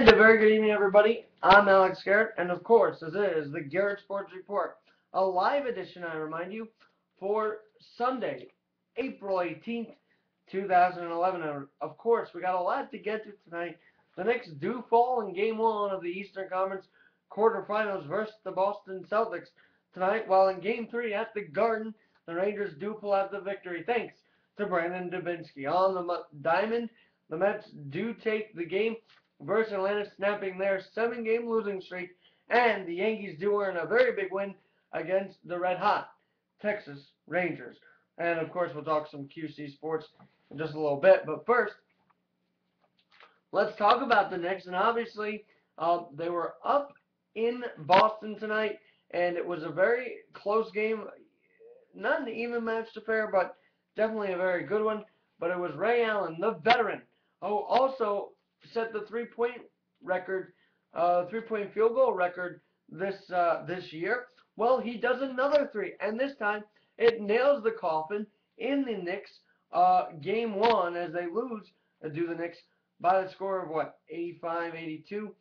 And a very good evening, everybody. I'm Alex Garrett, and of course, this is the Garrett Sports Report, a live edition, I remind you, for Sunday, April 18th, 2011. And of course, we got a lot to get to tonight. The Knicks do fall in Game 1 of the Eastern Conference quarterfinals versus the Boston Celtics tonight, while in Game 3 at the Garden, the Rangers do pull out the victory thanks to Brandon Dubinsky. On the diamond, the Mets do take the game versus Atlanta, snapping their 7-game losing streak, and the Yankees do earn a very big win against the red-hot Texas Rangers. And, of course, we'll talk some QC sports in just a little bit. But first, let's talk about the Knicks. And obviously, they were up in Boston tonight, and it was a very close game. Not an even matched affair, but definitely a very good one. But it was Ray Allen, the veteran, who also set the three-point field goal record this year. Well, he does another three, and this time it nails the coffin in the Knicks Game 1 as they lose to the Knicks by the score of 85-82,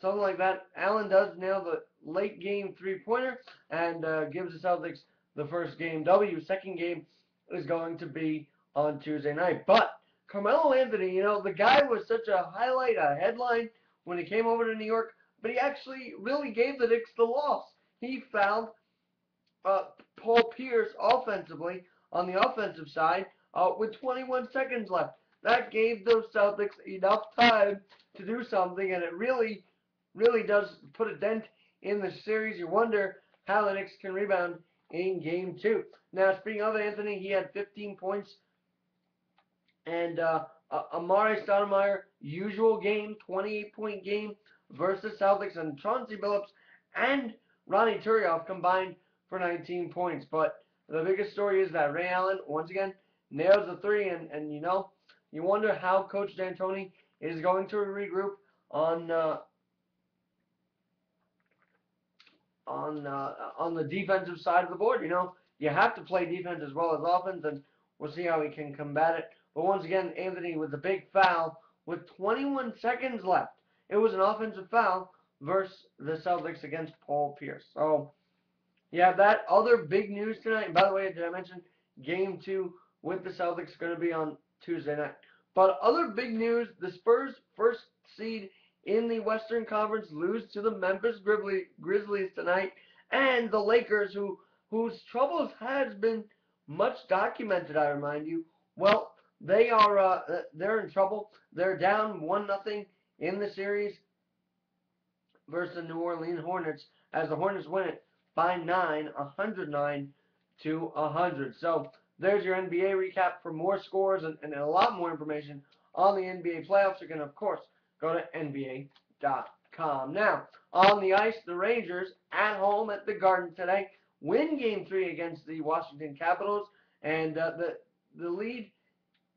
something like that. Allen does nail the late game three-pointer and gives the Celtics the first game W. Second game is going to be on Tuesday night, but Carmelo Anthony, the guy was such a highlight, a headline when he came over to New York, but he actually really gave the Knicks the loss. He fouled Paul Pierce offensively on the offensive side with 21 seconds left. That gave those Celtics enough time to do something, and it really, really does put a dent in the series. You wonder how the Knicks can rebound in Game 2. Now, speaking of Anthony, he had 15 points. And Amari Stoudemire, usual game, 28-point game versus Celtics. And Chauncey Billups and Ronnie Turiaf combined for 19 points. But the biggest story is that Ray Allen, once again, nails the three. And you wonder how Coach D'Antoni is going to regroup on the defensive side of the board. You have to play defense as well as offense, and we'll see how he can combat it. But once again, Anthony with the big foul with 21 seconds left. It was an offensive foul versus the Celtics against Paul Pierce. So you have that. Other big news tonight. And by the way, did I mention Game 2 with the Celtics is going to be on Tuesday night? But other big news, the Spurs, first seed in the Western Conference, lose to the Memphis Grizzlies tonight. And the Lakers, whose troubles has been much documented, I remind you, well, they're in trouble. They're down 1-0 in the series versus the New Orleans Hornets as the Hornets win it by 9, 109-100. So there's your NBA recap. For more scores and a lot more information on the NBA playoffs, you can, of course, go to NBA.com. Now, on the ice, the Rangers at home at the Garden today win Game 3 against the Washington Capitals, and the lead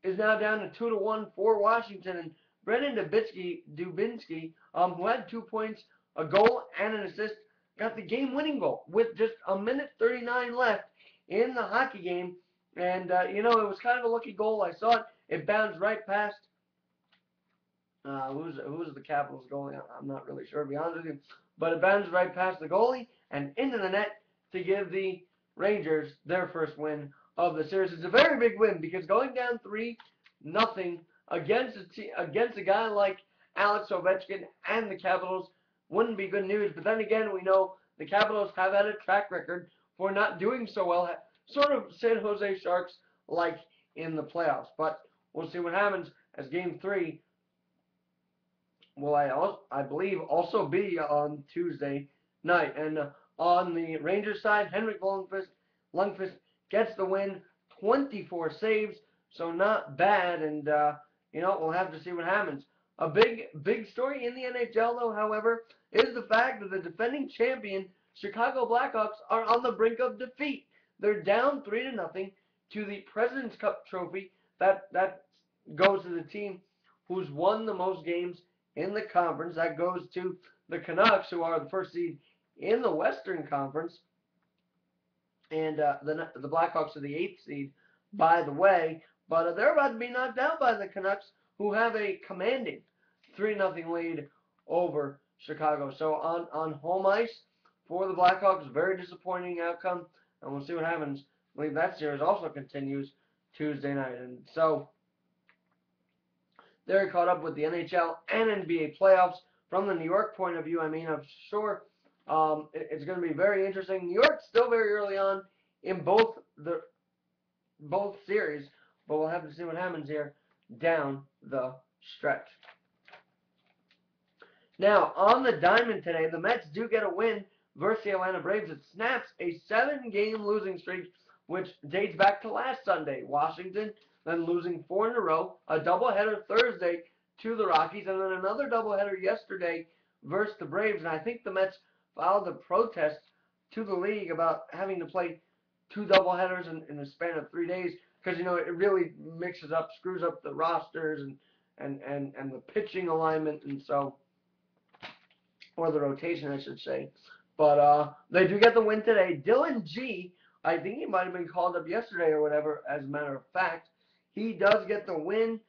is now down to 2-1 for Washington. And Brandon Dubinsky, who had 2 points, a goal, and an assist, got the game-winning goal with just 1:39 left in the hockey game. And, it was kind of a lucky goal. I saw it. It bounced right past who's the Capitals goalie? I'm not really sure, to be honest with you. But it bounced right past the goalie and into the net to give the Rangers their first win of the series. It's a very big win because going down 3-0 against a guy like Alex Ovechkin and the Capitals wouldn't be good news. But then again, we know the Capitals have had a track record for not doing so well, sort of San Jose Sharks like in the playoffs. But we'll see what happens as Game 3 will, I believe, also be on Tuesday night. And on the Rangers side, Henrik Lundqvist gets the win, 24 saves, so not bad. And, we'll have to see what happens. A big story in the NHL, though, however, is the fact that the defending champion Chicago Blackhawks are on the brink of defeat. They're down 3-0 to the President's Cup trophy. That goes to the team who's won the most games in the conference. That goes to the Canucks, who are the first seed in the Western Conference. And the Blackhawks are the 8th seed, by the way. But they're about to be knocked out by the Canucks, who have a commanding 3-0 lead over Chicago. So on home ice for the Blackhawks, very disappointing outcome, and we'll see what happens. I believe that series also continues Tuesday night, and so they're caught up with the NHL and NBA playoffs from the New York point of view. I mean, I'm sure it's going to be very interesting. New York's still very early on in both series, but we'll have to see what happens here down the stretch. Now, on the diamond today, the Mets do get a win versus the Atlanta Braves. It snaps a 7-game losing streak, which dates back to last Sunday. Washington then losing 4 in a row, a doubleheader Thursday to the Rockies, and then another doubleheader yesterday versus the Braves. And I think the Mets filed a protest to the league about having to play 2 doubleheaders in the span of 3 days because, it really mixes up, screws up the rosters and the pitching alignment, and so, or the rotation, I should say. But they do get the win today. Dylan G, I think he might have been called up yesterday or whatever, as a matter of fact. He does get the win.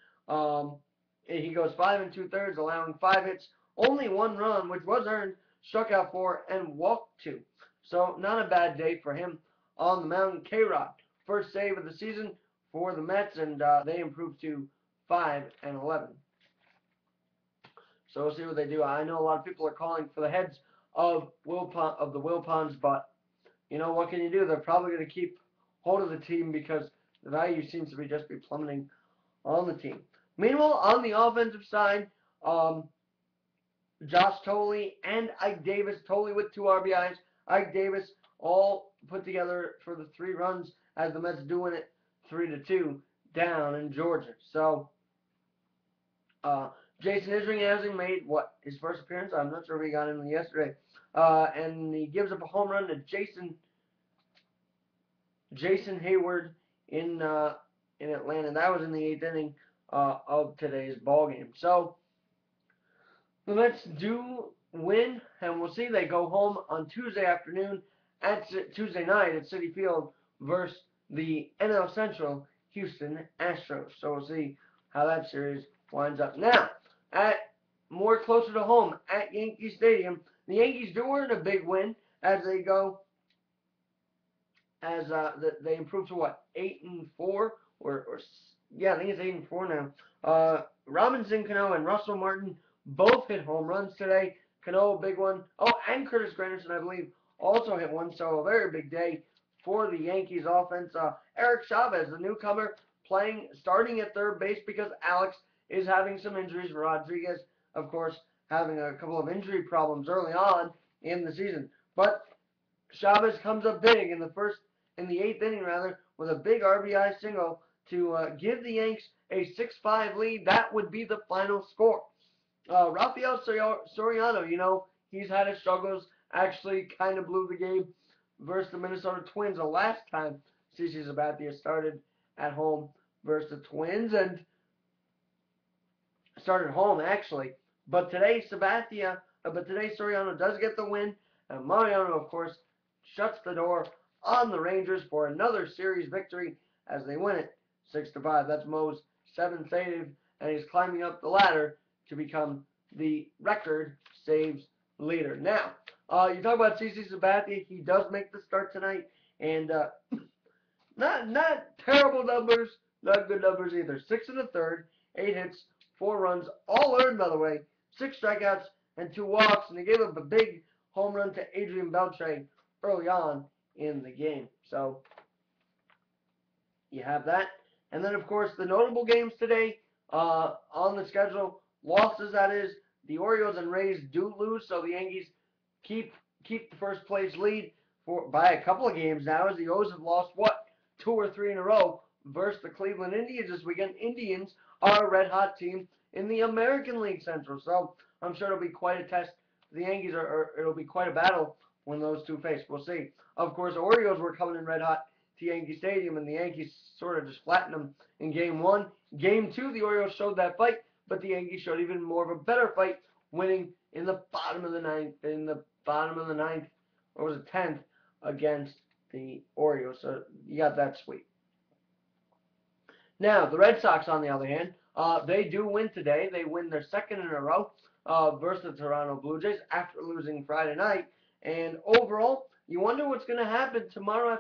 He goes 5 2/3, allowing 5 hits, only 1 run, which was earned, struck out 4, and walked 2. So not a bad day for him on the mound. K-Rod, first save of the season for the Mets, and they improved to 5 11. So we'll see what they do. I know a lot of people are calling for the heads of the Wilpons, but what can you do? They're probably going to keep hold of the team because the value seems to be plummeting on the team. Meanwhile, on the offensive side, Josh Tolley and Ike Davis, Tolley with 2 RBIs, Ike Davis all put together for the 3 runs as the Mets do win it 3-2 down in Georgia. So Jason Isringhausen made his first appearance. I'm not sure if he got in yesterday, and he gives up a home run to Jason Hayward in Atlanta. That was in the 8th inning of today's ball game. So the Mets do win, and we'll see. They go home on Tuesday night at Citi Field versus the NL Central Houston Astros. So we'll see how that series winds up. Now, more closer to home at Yankee Stadium, the Yankees do earn a big win as they go. They improve to 8-4 I think it's 8-4 now. Robinson Cano and Russell Martin both hit home runs today. Cano, a big one. Oh, and Curtis Granderson, I believe, also hit one. So a very big day for the Yankees offense. Eric Chavez, the newcomer, starting at third base because Alex is having some injuries. Rodriguez, of course, having a couple of injury problems early on in the season. But Chavez comes up big in the 8th inning with a big RBI single to give the Yanks a 6-5 lead. That would be the final score. Rafael Soriano, he's had his struggles. Actually, kind of blew the game versus the Minnesota Twins the last time CC Sabathia started at home versus the Twins, and started home actually. But today Soriano does get the win, and Mariano, of course, shuts the door on the Rangers for another series victory as they win it 6-5. That's Mo's 7th save, and he's climbing up the ladder to become the record saves leader. Now, you talk about CC Sabathia. He does make the start tonight, and not terrible numbers, not good numbers either. 6 1/3, 8 hits, 4 runs, all earned, by the way, 6 strikeouts and 2 walks, and he gave up a big home run to Adrian Beltre early on in the game. So you have that. And then, of course, the notable games today on the schedule, losses, that is, the Orioles and Rays do lose, so the Yankees keep the first place lead by a couple of games now, as the O's have lost, 2 or 3 in a row versus the Cleveland Indians this weekend. Indians are a red-hot team in the American League Central, so I'm sure it'll be quite a test for the Yankees, or it'll be quite a battle when those two face. We'll see. Of course, the Orioles were coming in red-hot to Yankee Stadium, and the Yankees sort of just flattened them in Game 1. Game 2, the Orioles showed that fight, but the Yankees showed even more of a better fight, winning in the bottom of the ninth, or was it 10th, against the Orioles. So you got that sweep. Now, the Red Sox, on the other hand, they do win today. They win their 2nd in a row. versus the Toronto Blue Jays after losing Friday night. And overall, you wonder what's going to happen tomorrow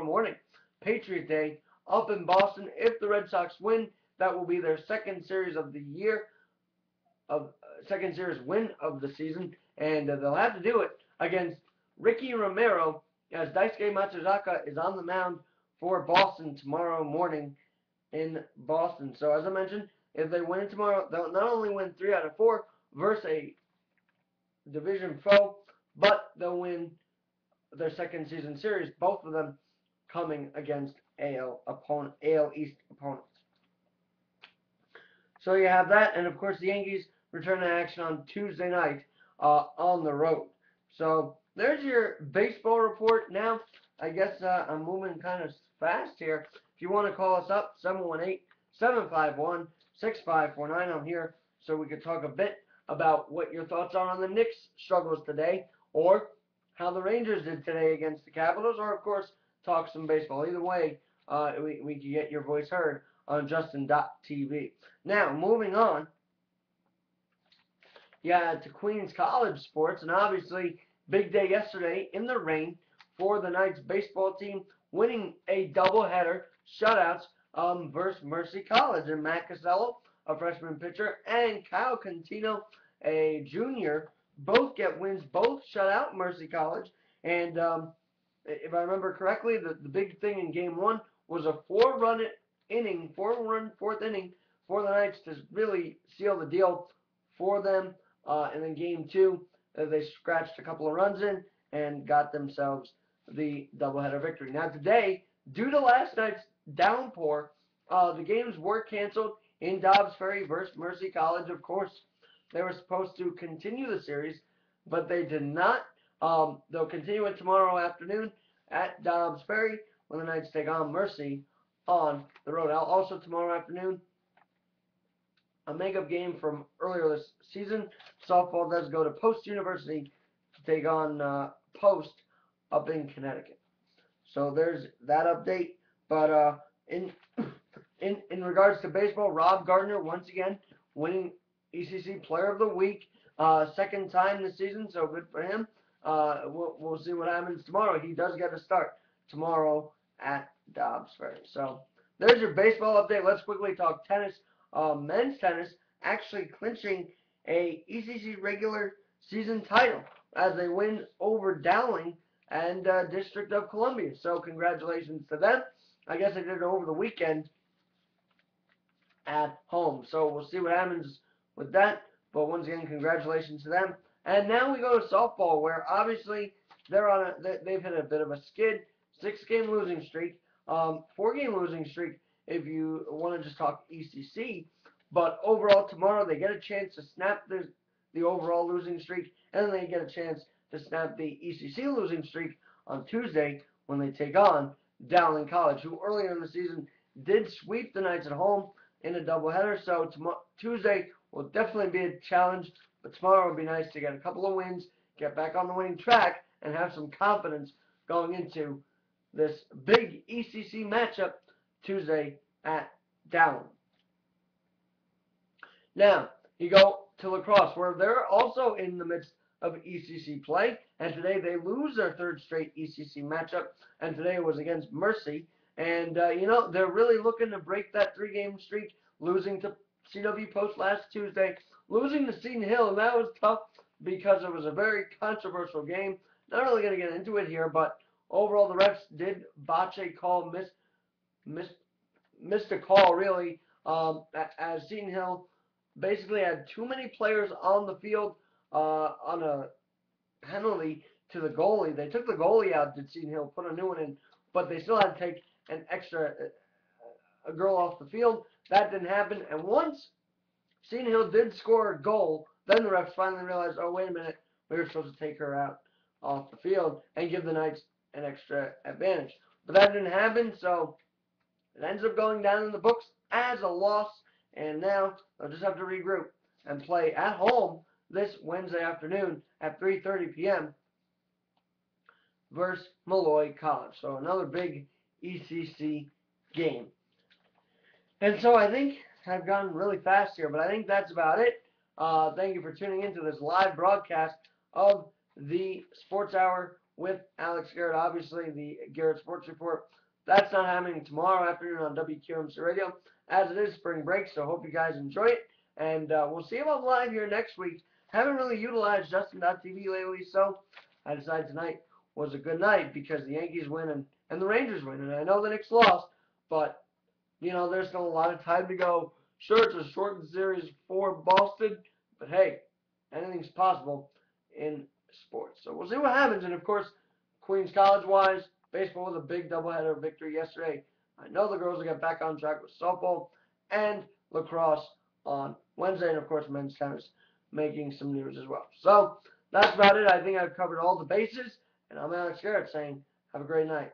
morning, Patriot Day, up in Boston. If the Red Sox win, that will be their second series of the year, of second series win of the season, and they'll have to do it against Ricky Romero, as Daisuke Matsuzaka is on the mound for Boston tomorrow morning in Boston. So as I mentioned, if they win it tomorrow, they'll not only win 3 out of 4 versus a division foe, but they'll win their second season series, both of them coming against AL East opponents. So you have that, and of course the Yankees return to action on Tuesday night on the road. So there's your baseball report. Now, I guess I'm moving kind of fast here. If you want to call us up, 718-751-6549. I'm here so we could talk a bit about what your thoughts are on the Knicks' struggles today, or how the Rangers did today against the Capitals, or of course talk some baseball. Either way, we can get your voice heard on Justin.tv. Now, moving on, to Queens College sports, and obviously, big day yesterday in the rain for the Knights baseball team, winning a doubleheader shutouts versus Mercy College. And Matt Casello, a freshman pitcher, and Kyle Contino, a junior, both get wins, both shut out Mercy College. And if I remember correctly, the big thing in game one was a four-run fourth inning for the Knights to really seal the deal for them. And then game two, they scratched a couple of runs in and got themselves the doubleheader victory. Now today, due to last night's downpour, the games were canceled in Dobbs Ferry versus Mercy College. Of course, they were supposed to continue the series, but they did not. They'll continue it tomorrow afternoon at Dobbs Ferry when the Knights take on Mercy on the road. Also tomorrow afternoon, a makeup game from earlier this season. Softball does go to Post University to take on Post up in Connecticut. So there's that update. But in regards to baseball, Rob Gardner once again winning ECC Player of the Week, second time this season. So good for him. We'll see what happens tomorrow. He does get a start tomorrow at Dobbs Ferry. So there's your baseball update. Let's quickly talk tennis. Men's tennis actually clinching a ECC regular season title as they win over Dowling and District of Columbia. So congratulations to them. I guess they did it over the weekend at home. So we'll see what happens with that. But once again, congratulations to them. And now we go to softball, where obviously they've hit a bit of a skid, 6-game losing streak, 4-game losing streak if you want to just talk ECC. But overall, tomorrow they get a chance to snap the overall losing streak, and then they get a chance to snap the ECC losing streak on Tuesday when they take on Dowling College, who earlier in the season did sweep the Knights at home in a doubleheader. So Tuesday will definitely be a challenge, but tomorrow would be nice to get a couple of wins, get back on the winning track, and have some confidence going into this big ECC matchup Tuesday at Dowling. Now, you go to lacrosse, where they're also in the midst of ECC play, and today they lose their third straight ECC matchup, and today it was against Mercy. And, they're really looking to break that 3-game streak, losing to CW Post last Tuesday, losing to Seton Hill, and that was tough because it was a very controversial game. Not really going to get into it here, but overall the refs did botch a call, missed a call, really, as Seton Hill basically had too many players on the field on a penalty to the goalie. They took the goalie out, did Seton Hill, put a new one in, but they still had to take a girl off the field. That didn't happen, and once Seton Hill did score a goal, then the refs finally realized, oh, wait a minute, we were supposed to take her out off the field and give the Knights an extra advantage. But that didn't happen, so it ends up going down in the books as a loss, and now they'll just have to regroup and play at home this Wednesday afternoon at 3:30 p.m. versus Malloy College. So another big ECC game. And so I think I've gone really fast here, but I think that's about it. Thank you for tuning in to this live broadcast of the Sports Hour with Alex Garrett. Obviously, the Garrett Sports Report. That's not happening tomorrow afternoon on WQMC Radio, as it is spring break. So hope you guys enjoy it, and we'll see about live here next week. Haven't really utilized Justin.tv lately, so I decided tonight was a good night because the Yankees win and the Rangers win, and I know the Knicks lost, but there's still a lot of time to go. Sure, it's a shortened series for Boston, but hey, anything's possible in sports. So we'll see what happens. And of course, Queens College-wise, baseball was a big doubleheader victory yesterday. I know the girls will get back on track with softball and lacrosse on Wednesday, and of course, men's tennis making some news as well. So that's about it. I think I've covered all the bases, and I'm Alex Garrett saying have a great night.